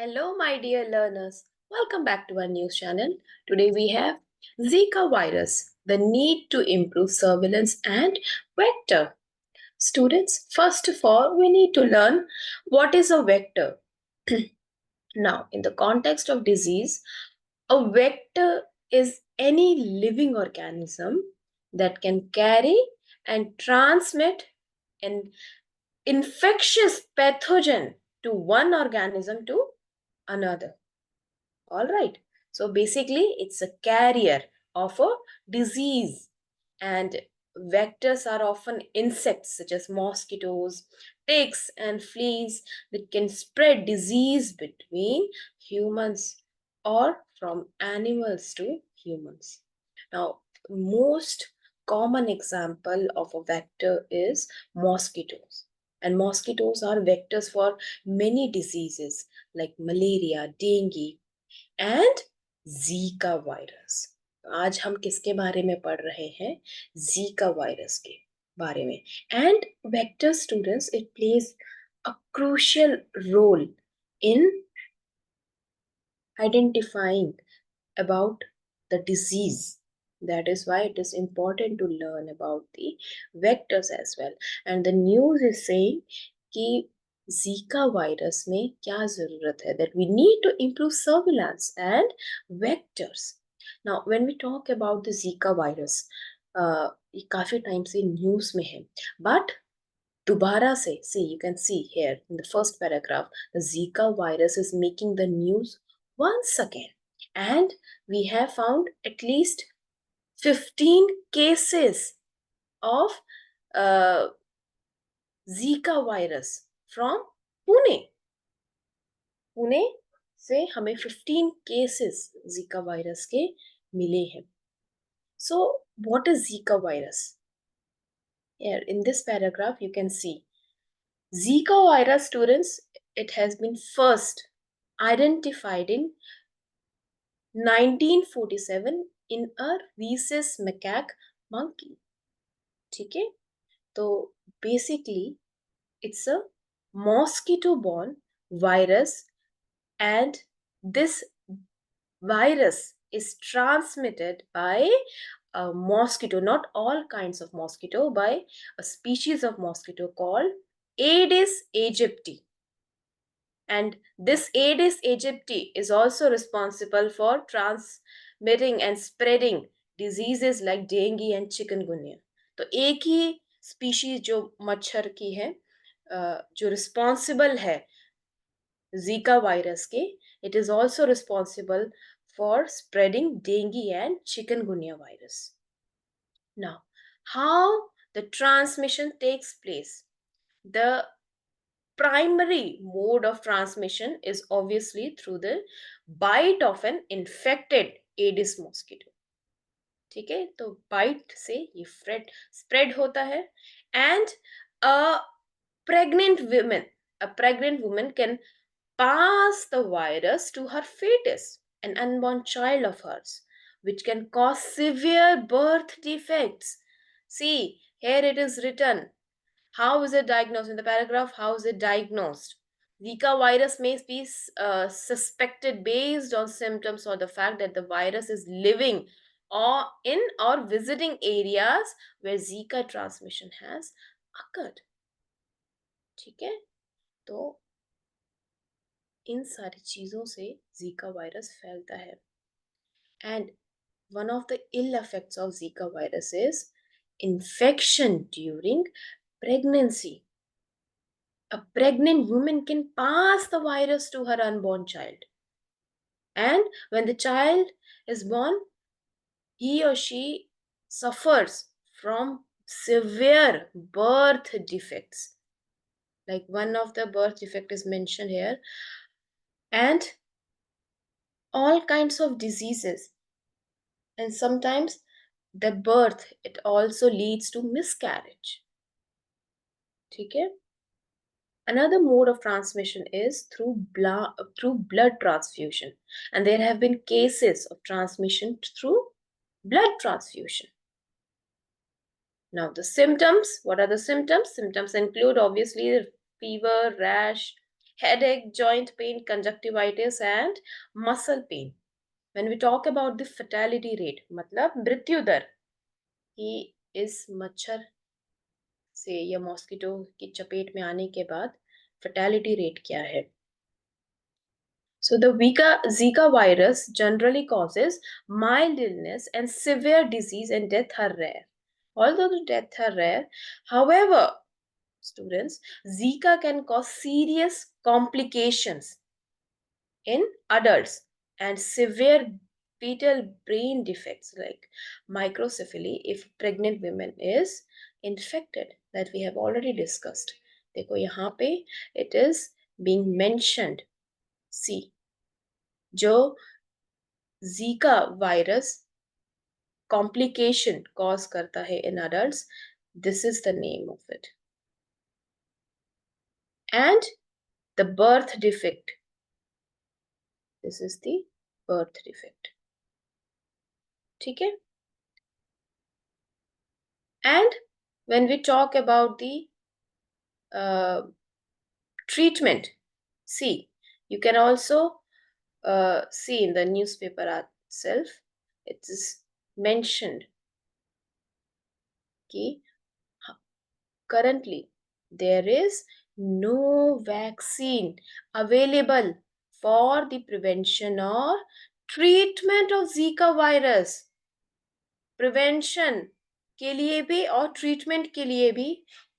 Hello, my dear learners. Welcome back to our news channel. Today we have Zika virus, the need to improve surveillance and vector. Students, first of all, we need to learn what is a vector. Now, in the context of disease, a vector is any living organism that can carry and transmit an infectious pathogen to one organism to another. All right. So basically, it's a carrier of a disease, and vectors are often insects such as mosquitoes, ticks, and fleas that can spread disease between humans or from animals to humans. Now, most common example of a vector is mosquitoes. And mosquitoes are vectors for many diseases like malaria, dengue, and Zika virus. आज हम किसके बारे में पढ़ रहे हैं? Zika virus के बारे में। And vector students, it plays a crucial role in identifying about the disease. That is why it is important to learn about the vectors as well. And the news is saying कि Zika virus में क्या ज़रूरत है, that we need to improve surveillance and vectors. Now, when we talk about the Zika virus, ये काफ़ी time से news में है, but दोबारा से, see, you can see here in the first paragraph, the Zika virus is making the news once again. And we have found at least 15 cases of Zika virus from Pune. Pune से हमें 15 cases Zika virus के मिले हैं. So, what is Zika virus? Here in this paragraph, you can see Zika virus, students, it has been first identified in 1947 in a rhesus macaque monkey. ठीक है? तो basically it's a mosquito borne virus, and this virus is transmitted by a mosquito, not all kinds of mosquito, by a species of mosquito called Aedes aegypti. And this Aedes aegypti is also responsible for transmitting and spreading diseases like dengue and chikungunya. तो एक ही species जो मच्छर की है, जो responsible है Zika virus के, it is also responsible for spreading dengue and chikungunya virus. Now, how the transmission takes place? The primary mode of transmission is obviously through the bite of an infected Aedes mosquito. ठीक है, तो bite से ये spread होता है. And a pregnant woman can pass the virus to her fetus, an unborn child of hers, which can cause severe birth defects. See, here it is written. How is it diagnosed? In the paragraph, how is it diagnosed? Zika virus may be suspected based on symptoms or the fact that the virus is living or in or visiting areas where Zika transmission has occurred. ठीक है, तो इन सारी चीजों से Zika virus फैलता है. And one of the ill effects of Zika virus is infection during pregnancy. A pregnant woman can pass the virus to her unborn child. And when the child is born, he or she suffers from severe birth defects. Like one of the birth defect is mentioned here. And all kinds of diseases. And sometimes the birth, it also leads to miscarriage. ठीक है? Another mode of transmission is through blood transfusion, and there have been cases of transmission through blood transfusion. Now, the symptoms, what are the symptoms? Symptoms include obviously fever, rash, headache, joint pain, conjunctivitis, and muscle pain. When we talk about the fatality rate, मतलब मृत्यु दर, कि इस मच्छर से या mosquito की चपेट में आने के बाद fatality rate क्या है? So the Zika virus generally causes mild illness and severe disease, and death are rare. Although the deaths are rare, however, students, Zika can cause serious complications in adults and severe fetal brain defects like microcephaly if pregnant women is infected, that we have already discussed. देखो यहाँ पे it is being mentioned. See, जो Zika virus complication cause करता है in adults, this is the name of it. And the birth defect, this is the birth defect. ठीक है. And when we talk about the treatment, see, you can also see in the newspaper itself, it is mentioned कि currently there is no vaccine available for the prevention or treatment of Zika virus. Prevention के लिए भी और treatment के लिए भी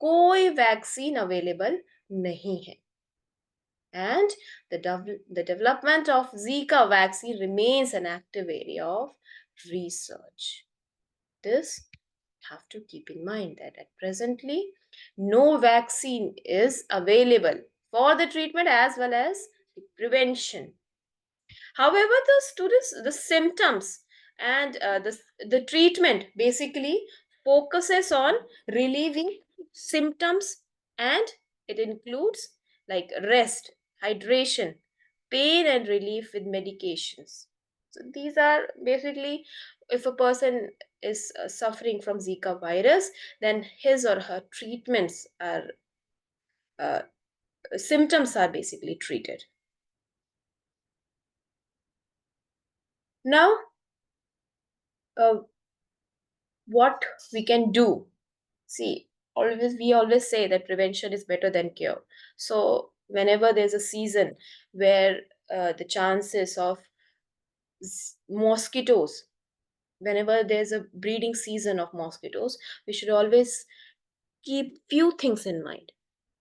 कोई vaccine available नहीं है. And the development of Zika vaccine remains an active area of research. This have to keep in mind that at presently no vaccine is available for the treatment as well as the prevention. However, the students, the symptoms and the treatment basically focuses on relieving symptoms, and it includes like rest, hydration, pain and relief with medications. So these are basically, if a person is suffering from Zika virus, then his or her treatments are uh, symptoms are basically treated. Now, uh, what we can do, see, we always say that prevention is better than cure. So whenever there's a season where the chances of mosquitoes, whenever there's a breeding season of mosquitoes, we should always keep few things in mind.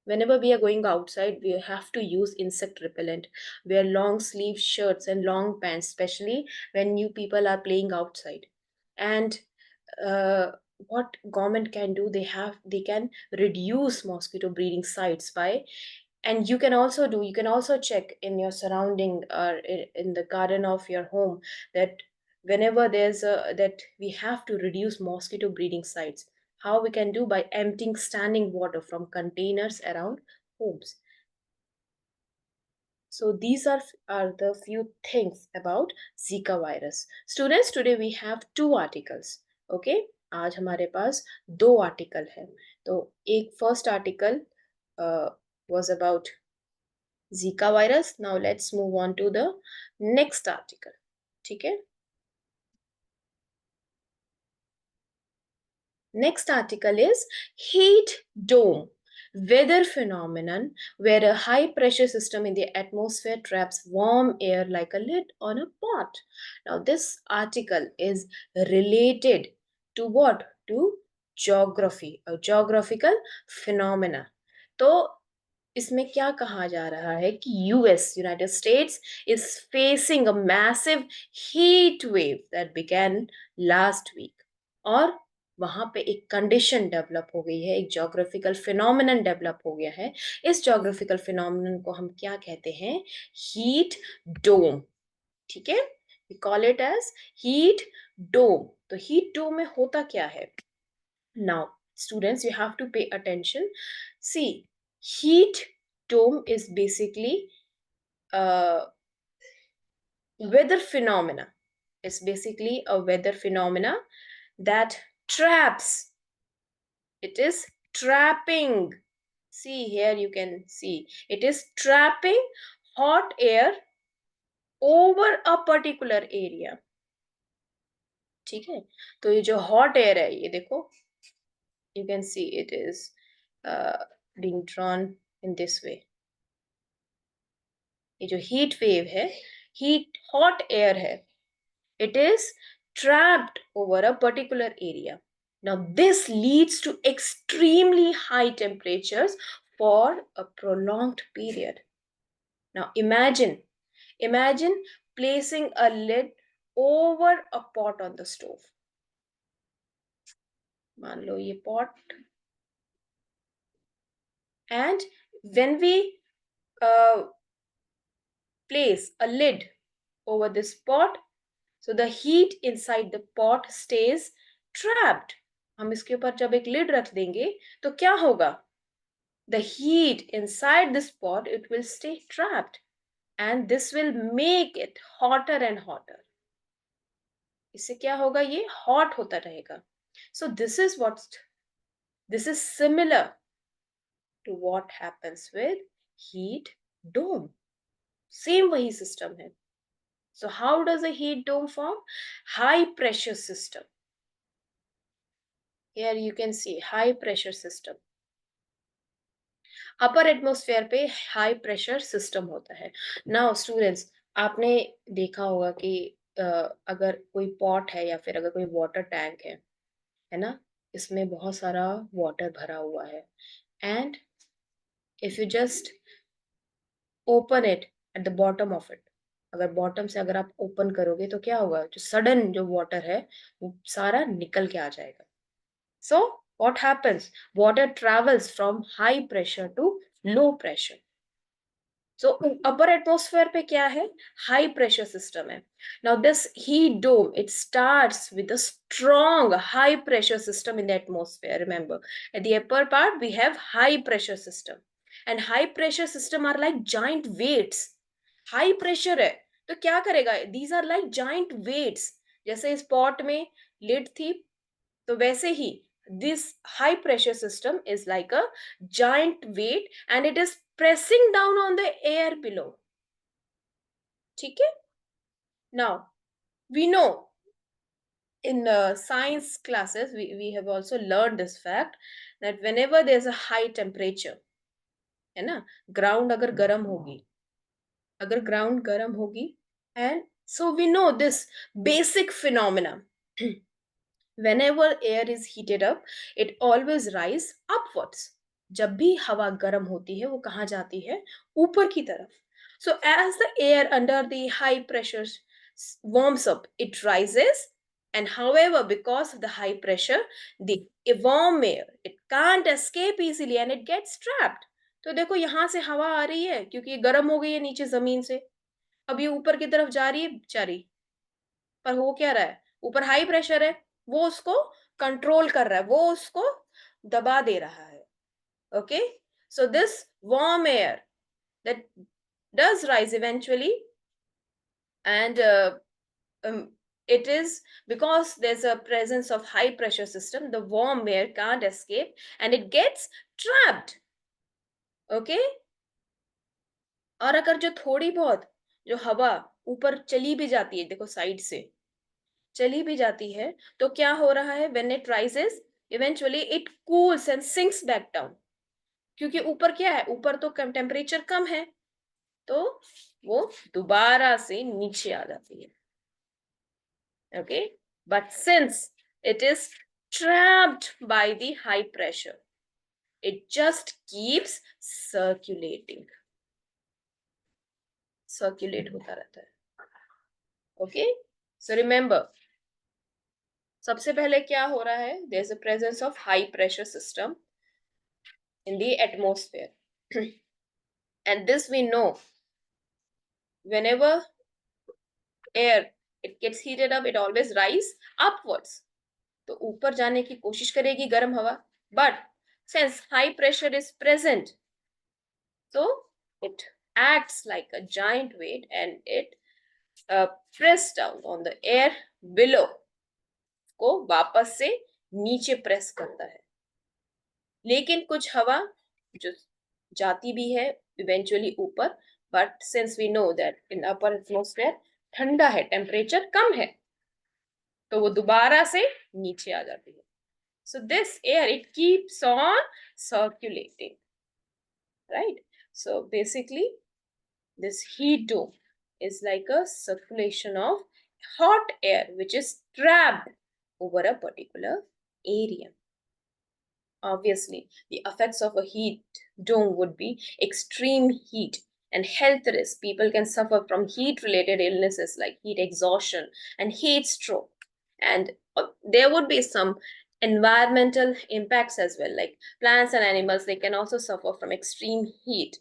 Whenever we are going outside, we have to use insect repellent, wear long sleeve shirts and long pants, especially when you people are playing outside. And uh, what government can do, they can reduce mosquito breeding sites by, and you can also check in your surrounding or in the garden of your home, that whenever there's a that we have to reduce mosquito breeding sites. How we can do? By emptying standing water from containers around homes. So these are the few things about Zika virus. Students, today we have two articles. Okay, आज हमारे पास दो article है. तो एक first article was about Zika virus. Now let's move on to the next article. ठीक है. Next article is heat dome, weather phenomenon where a high pressure system in the atmosphere traps warm air like a lid on a pot. Now this article is related to what? To geography, a geographical phenomena. तो इसमें क्या कहा जा रहा है कि US, United States, is facing a massive heat wave that began last week. और वहां पे एक कंडीशन डेवलप हो गई है, एक जोग्राफिकल फिनोमिनन डेवलप हो गया है. इस जोग्राफिकल फिनोमिनन को हम क्या कहते हैं? Heat dome. ठीक है, we call it as heat dome. तो हीट डोम में होता क्या है? Now, students, you have to pay attention. See, heat dome is basically a weather phenomena. It's basically a weather phenomena that traps. It is trapping See here, you can see it is trapping hot air over a particular area. ठीक है, तो ये जो hot air है, ये देखो, you can see it is uh, being drawn in this way. ये जो heat wave है, heat hot air है, it is trapped over a particular area. Now this leads to extremely high temperatures for a prolonged period. Now imagine placing a lid over a pot on the stove. मान लो ये pot, and when we uh, place a lid over this pot, so the heat inside the pot stays trapped. हम इसके ऊपर जब एक lid रख देंगे तो क्या होगा? The heat inside this pot, it will stay trapped, and this will make it hotter and hotter. इससे क्या होगा? ये hot होता रहेगा. So this is similar to what happens with heat dome. Same वही system है. So how does a heat dome form? High pressure system. Here you can see high pressure system. Upper atmosphere पे high pressure system होता है. Now students, आपने देखा होगा कि अगर कोई पॉट है या फिर अगर कोई वाटर टैंक है ना, इसमें बहुत सारा वाटर भरा हुआ है, and if you just open it at the bottom of it, अगर बॉटम से अगर आप ओपन करोगे तो क्या होगा? जो सडन जो वाटर है वो सारा निकल के आ जाएगा. So what happens? Water travels from high pressure to low pressure. So upper atmosphere पे क्या है? High pressure system है. Now this heat dome, it starts with a strong high pressure system in the atmosphere. Remember, at the upper part we have high pressure system, and high pressure system are like giant weights. High pressure है तो क्या करेगा? These are like giant weights. जैसे इस pot में lid थी, तो वैसे ही this high pressure system is like a giant weight, and it is pressing down on the air below. ठीक है? Now we know in science classes we have also learned this fact that whenever there's a high temperature, है ना, ground अगर ground गर्म होगी, and so we know this basic phenomena. Whenever air is heated up, it always rise upwards. जब भी हवा गर्म होती है वो कहाँ जाती है? ऊपर की तरफ. So as the air under the high pressure warms up, it rises, and however, because of the high pressure, the warm air, it can't escape easily and it gets trapped. तो देखो यहाँ से हवा आ रही है क्योंकि ये गर्म हो गई है नीचे जमीन से, अब ये ऊपर की तरफ जा रही है बेचारी, पर वो क्या रहा है? ऊपर हाई प्रेशर है, वो उसको कंट्रोल कर रहा है, वो उसको दबा दे रहा है. Okay, so this warm air that does rise eventually, and it is because there's a presence of high pressure system, the warm air can't escape and it gets trapped. Okay, और अगर जो थोड़ी बहुत जो हवा ऊपर चली भी जाती है, देखो साइड से चली भी जाती है, तो क्या हो रहा है? When it rises, eventually it cools and sinks back down. क्योंकि ऊपर क्या है? ऊपर तो टेम्परेचर कम है, तो वो दोबारा से नीचे आ जाती है. Okay, but since it is trapped by the high pressure, it just keeps circulating. Circulate होता रहता है. Okay, so remember, सबसे पहले क्या हो रहा है? There's a presence of high pressure system in the atmosphere. And this we know, whenever air it gets heated up, it always rise upwards. तो ऊपर जाने की कोशिश करेगी गर्म हवा, but since high pressure is present, so it acts like a giant weight and it press down on the air below, को वापस से नीचे प्रेस करता है. लेकिन कुछ हवा जो जाती भी है इवेंचुअली ऊपर, but since we know that in upper atmosphere ठंडा है, टेम्परेचर कम है, तो वो दोबारा से नीचे आ जाती है. So this air, it keeps on circulating, right? So basically, this heat dome is like a circulation of hot air which is trapped over a particular area. Obviously, the effects of a heat dome would be extreme heat and health risks. People can suffer from heat related illnesses like heat exhaustion and heat stroke. And there would be some environmental impacts as well, like plants and animals, they can also suffer from extreme heat.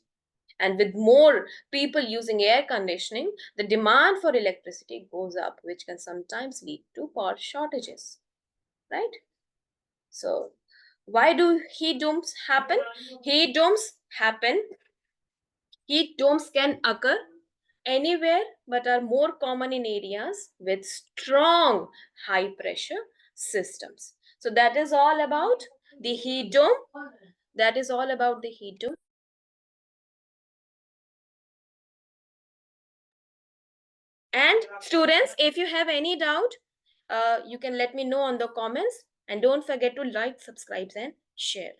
And with more people using air conditioning, the demand for electricity goes up, which can sometimes lead to power shortages, right? So, why do heat domes happen? Heat domes happen. Heat domes can occur anywhere but are more common in areas with strong high pressure systems. So, that is all about the heat dome. That is all about the heat dome. And students, if you have any doubt, you can let me know on the comments. And don't forget to like, subscribe, and share.